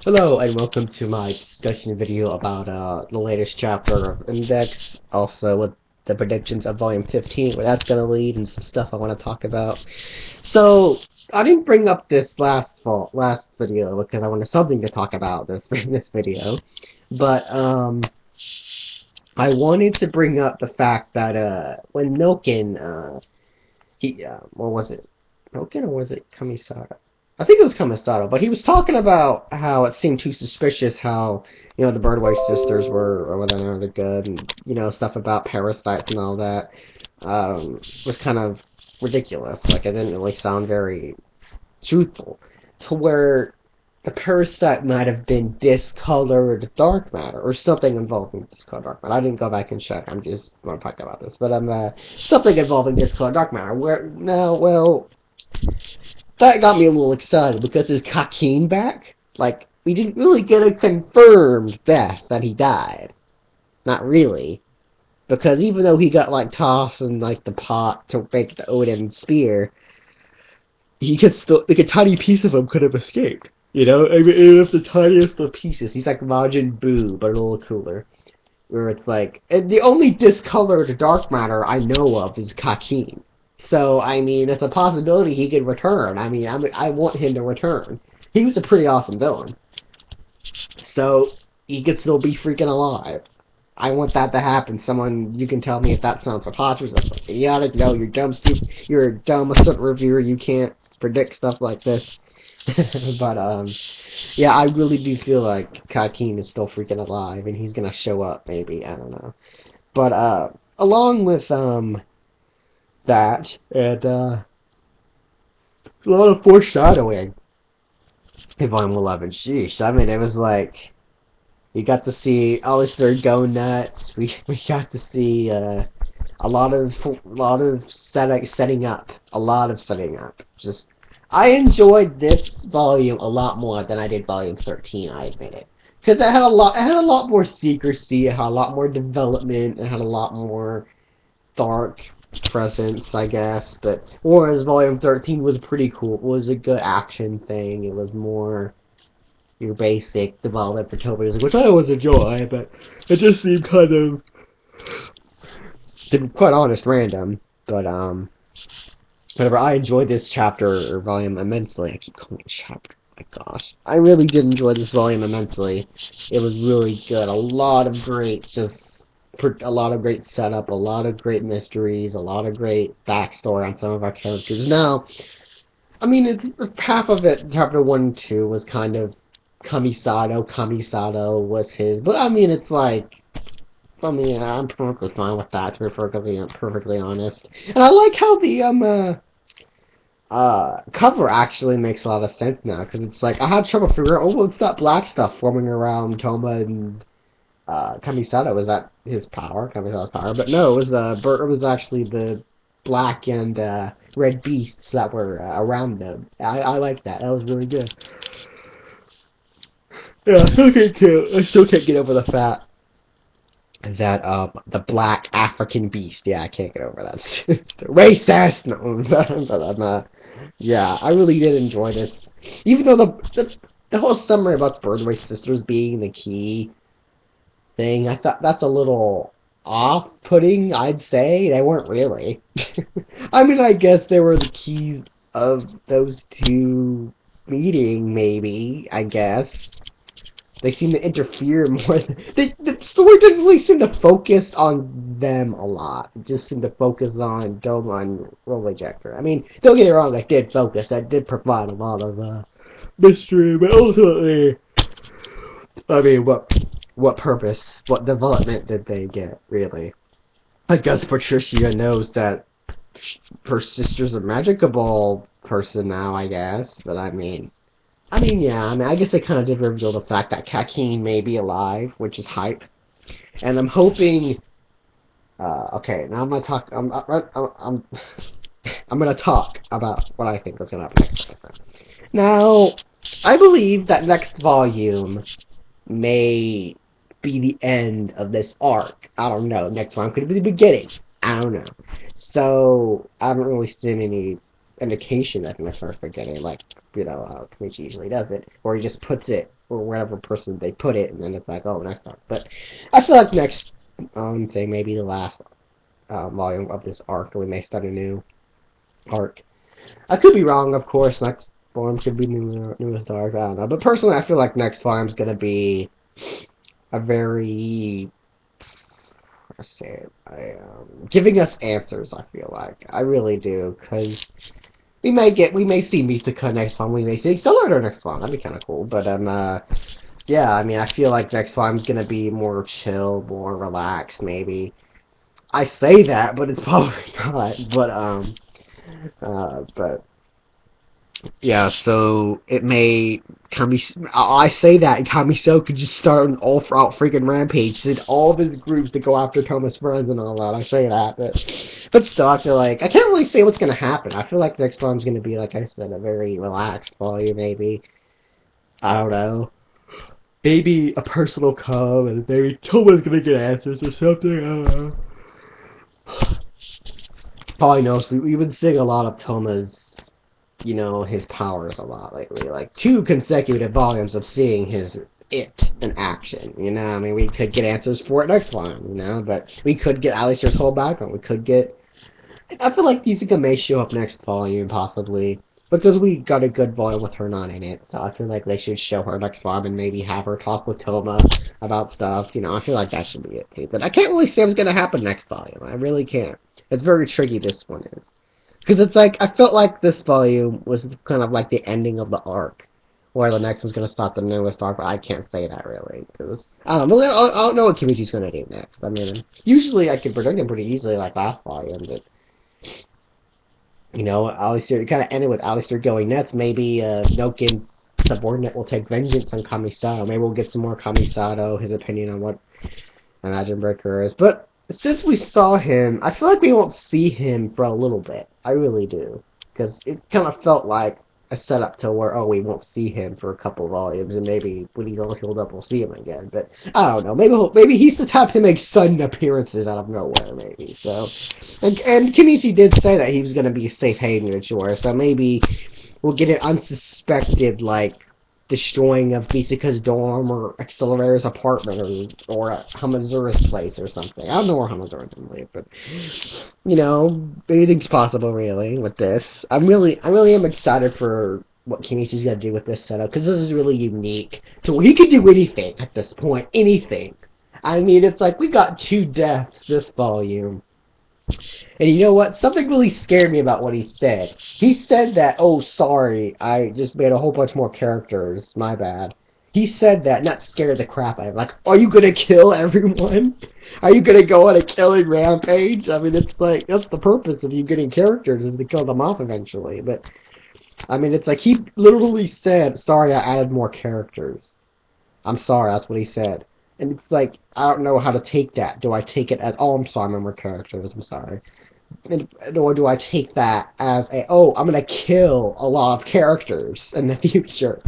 Hello and welcome to my discussion video about the latest chapter of Index, also with the predictions of volume 15, where that's gonna lead, and some stuff I want to talk about. So I didn't bring up this last video because I wanted something to talk about in this video, but I wanted to bring up the fact that when Milken what was it? Milken or was it Kamisada? I think it was Kamisato, but he was talking about how it seemed too suspicious how, the Birdway sisters were, or whether or not they're good, and, stuff about parasites and all that, was kind of ridiculous. Like, it didn't really sound very truthful. To where the parasite might have been discolored dark matter, or something involving discolored dark matter. I didn't go back and check, I'm just want to talk about this, but something involving discolored dark matter, where, now, well, that got me a little excited, because is Kakine back? Like, we didn't really get a confirmed death that he died. Not really. Because even though he got, like, tossed in, like, the pot to make the Odin spear, he could still, like, a tiny piece of him could have escaped. I mean, even if the tiniest of pieces. He's like Majin Buu, but a little cooler. Where it's like, and the only discolored dark matter I know of is Kakine. So, I mean, it's a possibility he could return. I mean, I want him to return. He was a pretty awesome villain. So, he could still be freaking alive. I want that to happen. Someone, you can tell me if that sounds preposterous. That's like idiotic. No, you're dumb, stupid. You're a dumb assault reviewer. You can't predict stuff like this. But, yeah, I really do feel like Kakine is still freaking alive, and he's gonna show up, maybe. I don't know. But, along with, that, and a lot of foreshadowing in Volume 11. Sheesh, I mean, it was like, we got to see Alistair go nuts, we got to see, a lot of setting up, just, I enjoyed this volume a lot more than I did Volume 13, I admit it. Because it had a lot more secrecy, it had a lot more development, it had a lot more dark presence, I guess, but whereas Volume 13 was pretty cool. It was a good action thing. It was more your basic development for Toby, which I always enjoy, but it just seemed kind of, to be quite honest, random. But whatever. I enjoyed this chapter or volume immensely. I keep calling it chapter. My gosh, I really did enjoy this volume immensely. It was really good. A lot of great setup, a lot of great mysteries, a lot of great backstory on some of our characters. Now, I mean, half of it, chapter 1 and 2, was kind of Kamisato was his, but I mean, it's like, I mean, I'm perfectly fine with that, to be perfectly honest. And I like how the, cover actually makes a lot of sense now, because it's like, I had trouble figuring out, oh, what's that black stuff forming around Toma and Kamisada? Was that his power? Kamisada's power? But no, it was actually the black and red beasts that were around them. I like that. That was really good. Yeah, I still can't get over the fact that the black African beast. Yeah, I can't get over that. It's racist. No, but yeah, I really did enjoy this. Even though the whole summary about the Birdway sisters being the key thing, I thought that's a little off-putting, I'd say. They weren't really. I mean, I guess they were the keys of those two meeting, maybe, I guess. They seem to interfere more. The story doesn't really seem to focus on them a lot. It just seemed to focus on Doma and Roll Ejector. I mean, don't get me wrong, that did focus. That did provide a lot of mystery, but ultimately, I mean, what purpose, what development did they get, really? I guess Patricia knows that her sister's a magicable person now, I guess, but I mean, yeah, I guess they kind of did reveal the fact that Kakine may be alive, which is hype. And I'm hoping, okay, now I'm gonna talk, I'm gonna talk about what I think is gonna happen next time. Now, I believe that next volume may be the end of this arc. I don't know. Next one could be the beginning. I don't know. So, I haven't really seen indication that in the first beginning, like, you know, how Kamichi usually does it, or he just puts it, or whatever person they put it, and then it's like, oh, next arc. But I feel like next thing, maybe the last volume of this arc, or we may start a new arc. I could be wrong, of course. Next volume could be newest arc. I don't know. But personally, I feel like next volume's gonna be a very, I say it, giving us answers. I feel like I really do, because we may see Misaka next volume. We may see Accelerator next volume. That'd be kind of cool. But yeah. I mean, I feel like next volume's gonna be more chill, more relaxed, maybe. I say that, but it's probably not. But yeah, so it may I say that, and Kamiso could just start an all-out freaking rampage, send all of his groups to go after Toma's friends and all that. I say that, but still, I feel like I can't really say what's gonna happen. I feel like next volume's gonna be, like I said, a very relaxed volume, maybe. I don't know. Maybe a personal come, and maybe Toma's gonna get answers or something. I don't know. Probably knows we've been seeing a lot of Toma's, you know, his powers a lot lately. Like 2 consecutive volumes of seeing his it in action. You know, I mean, we could get answers for it next volume. You know, but we could get Alistair's whole background. We could get. I feel like Misaka may show up next volume possibly, because we got a good volume with her not in it. So I feel like they should show her next volume and maybe have her talk with Toma about stuff. You know, I feel like that should be it too. But I can't really say what's gonna happen next volume. I really can't. It's very tricky, this one is. Because it's like, I felt like this volume was kind of like the ending of the arc, where the next one's going to start the newest arc, but I can't say that really. Because, I don't know, I don't know what Kimichi's going to do next. I mean, usually I can predict him pretty easily, like last volume, but, you know, Alistair, kind of ended with Alistair going nuts. Maybe Nokin's subordinate will take vengeance on Kamisato. Maybe we'll get some more Kamisato, his opinion on what Imagine Breaker is. But since we saw him, I feel like we won't see him for a little bit. I really do. Because it kind of felt like a setup to where, oh, we won't see him for a couple volumes, and maybe when he's all healed up, we'll see him again. But, I don't know. Maybe he's the type to make sudden appearances out of nowhere, maybe. So, and Kenichi did say that he was going to be a safe haven at Shore, so maybe we'll get an unsuspected, like, destroying of Misaka's dorm or Accelerator's apartment or Hamazura's place or something. I don't know where Hamazura didn't live, but you know, anything's possible really with this. I really am excited for what Kenichi's gonna do with this setup, because this is really unique. So he could do anything at this point, anything. I mean, it's like we got 2 deaths this volume. And you know what? Something really scared me about what he said. He said that, oh, sorry, I just made a whole bunch more characters. My bad. He said that, not scared the crap out of him. Like, are you gonna kill everyone? Are you gonna go on a killing rampage? I mean, it's like, that's the purpose of you getting characters, is to kill them off eventually. But, I mean, it's like, he literally said, sorry, I added more characters. I'm sorry, that's what he said. And it's like, I don't know how to take that. Do I take it as, oh, I'm sorry, I'm more characters, I'm sorry. Or do I take that as a, oh, I'm going to kill a lot of characters in the future?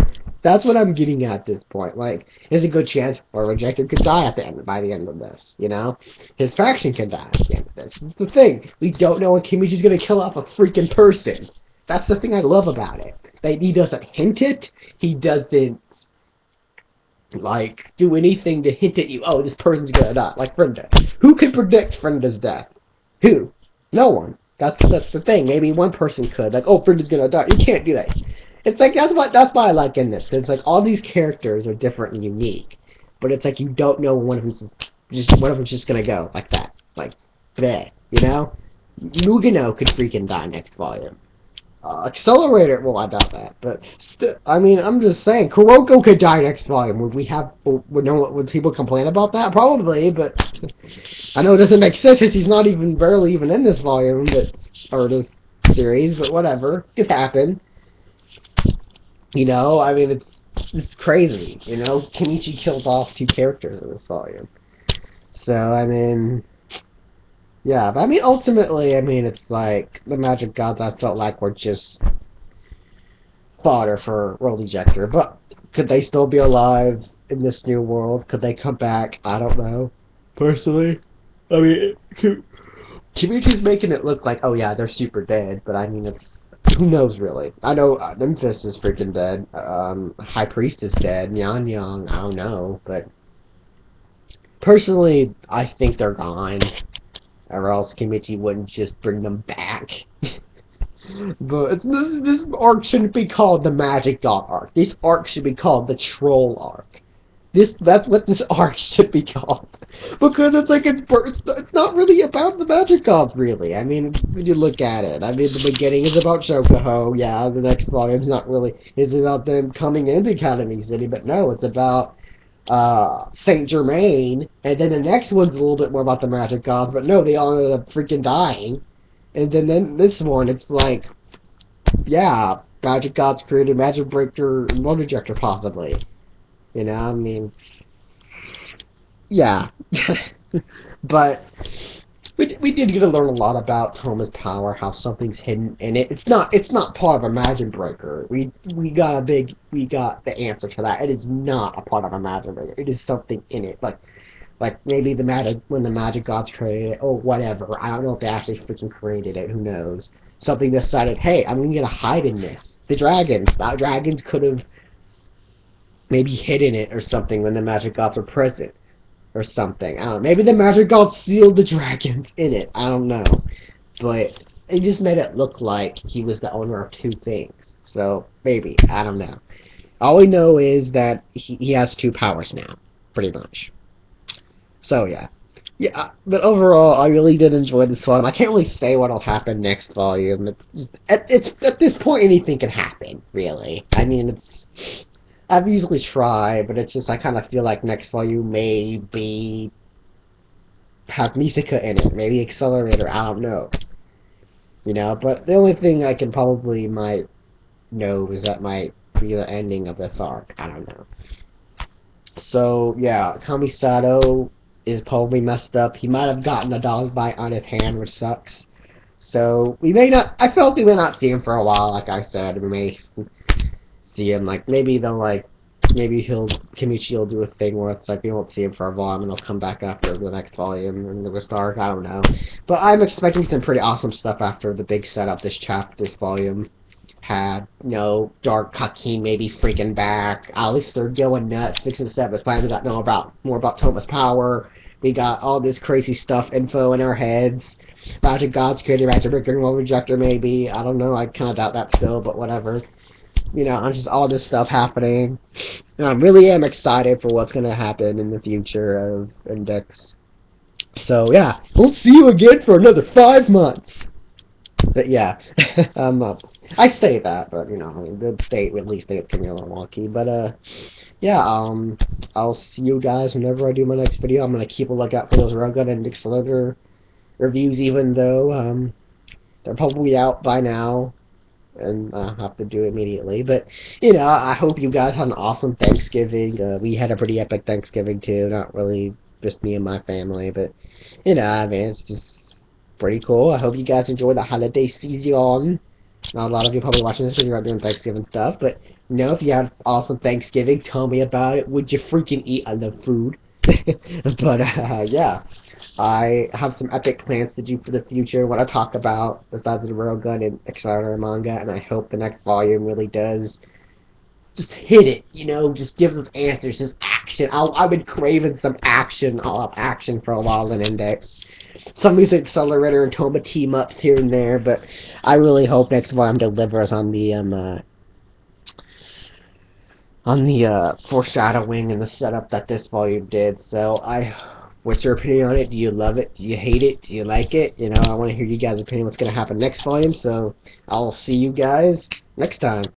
That's what I'm getting at this point. Like, there's a good chance our Rejected could die by the end of this, you know? His faction can die at the end of this. That's the thing. We don't know when Kimichi's going to kill off a freaking person. That's the thing I love about it. That he doesn't hint it. He doesn't, like, do anything to hint at you, oh, this person's gonna die, like Frenda. Who can predict Frenda's death? Who? No one. That's the thing. Maybe one person could, like, oh, Frenda's gonna die. You can't do that. It's like, that's why I like in this, because it's like, all these characters are different and unique, but it's like, you don't know one of them's just gonna go, like that. Like, there, you know? Mugano could freaking die next volume. Accelerator, well, I doubt that, but I mean, I'm just saying, Kuroko could die next volume. Would people complain about that? Probably, but I know it doesn't make sense since he's not barely even in this volume, or this series, but whatever, it could happen. You know, I mean, it's crazy, you know? Kenichi killed off 2 characters in this volume. So, I mean, yeah, but I mean, ultimately, I mean, it's like, the Magic Gods, I felt like were just fodder for World Ejector, but could they still be alive in this new world? Could they come back? I don't know, personally. I mean, Kimichi's making it look like, oh yeah, they're super dead, but I mean, who knows, really? I know Memphis is freaking dead. High Priest is dead. Nyan Yang, I don't know. But personally, I think they're gone. Or else Kamichi wouldn't just bring them back. But this arc shouldn't be called the Magic Dog arc. This arc should be called the Troll arc. That's what this arc should be called. Because it's like, it's not really about the Magic Gods, really. I mean, when you look at it. I mean, the beginning is about Shokuho, yeah, the next volume's not really, it's about them coming into Kakines City, but no, it's about, Saint Germain, and then the next one's a little bit more about the Magic Gods, but no, they all ended up freaking dying. And then this one, it's like, yeah, Magic Gods created Magic Breaker and Motor Ejector, possibly. You know, I mean, yeah. But we did get to learn a lot about Toma's power, how something's hidden in it. It's not part of a Magic Breaker. We got the answer to that. It is not a part of a Magic Breaker. It is something in it, like maybe when the Magic Gods created it, or whatever. I don't know if they actually freaking created it. Who knows? Something decided, hey, I'm gonna hide in this. The dragons could have maybe hidden it or something when the Magic Gods were present. Or something. I don't know. Maybe the Magic Gods sealed the dragons in it. I don't know. But it just made it look like he was the owner of two things. So, maybe. I don't know. All we know is that he has two powers now. Pretty much. So, yeah. Yeah, but overall, I really did enjoy this volume. I can't really say what'll happen next volume. At this point, anything can happen, really. I mean, I've usually tried, but it's just I kind of feel like next volume may have Misaka in it, maybe Accelerator, I don't know. You know, but the only thing I can might know is that might be the ending of this arc. I don't know. So, yeah, Kamisato is probably messed up. He might have gotten a dog's bite on his hand, which sucks. So, I felt we may not see him for a while, like I said. We may see him, like, maybe Kamichi will do a thing where it's like we won't see him for a volume and he'll come back after the next volume and the arc, I don't know. But I'm expecting some pretty awesome stuff after the big setup this volume had. You know, Dark Kakine maybe freaking back. At least they're going nuts, fixing stuff. It's fine. We got more about Toma's power. We got all this crazy stuff, info in our heads. Magic Gods created Magic Breaker and World Rejector maybe. I don't know, I kind of doubt that still, but whatever. You know, just all this stuff happening. And I really am excited for what's going to happen in the future of Index. So, yeah, we'll see you again for another 5 months. But, yeah, I say that, but, you know, I mean, the date, release date can be a little wonky. But, yeah, I'll see you guys whenever I do my next video. I'm going to keep a lookout for those Railgun and Accelerator reviews, even though they're probably out by now. And I have to do it immediately. But, you know, I hope you guys had an awesome Thanksgiving. We had a pretty epic Thanksgiving, too. Not really just me and my family. But, you know, I mean, it's just pretty cool. I hope you guys enjoy the holiday season. Not a lot of you probably watching this because you're not doing Thanksgiving stuff. But, you know, if you had an awesome Thanksgiving, tell me about it. Would you freaking eat? I love food. But, yeah. I have some epic plans to do for the future, what I talk about, besides the Railgun and Accelerator manga, and I hope the next volume really does just hit it, you know, just gives us answers, just action. I've been craving some action. I'll have action for a while in Index. Some of these Accelerator and Toma team-ups here and there, but I really hope next volume delivers on the foreshadowing and the setup that this volume did. So what's your opinion on it? Do you love it? Do you hate it? Do you like it? You know, I want to hear you guys' opinion what's going to happen next volume, so I'll see you guys next time.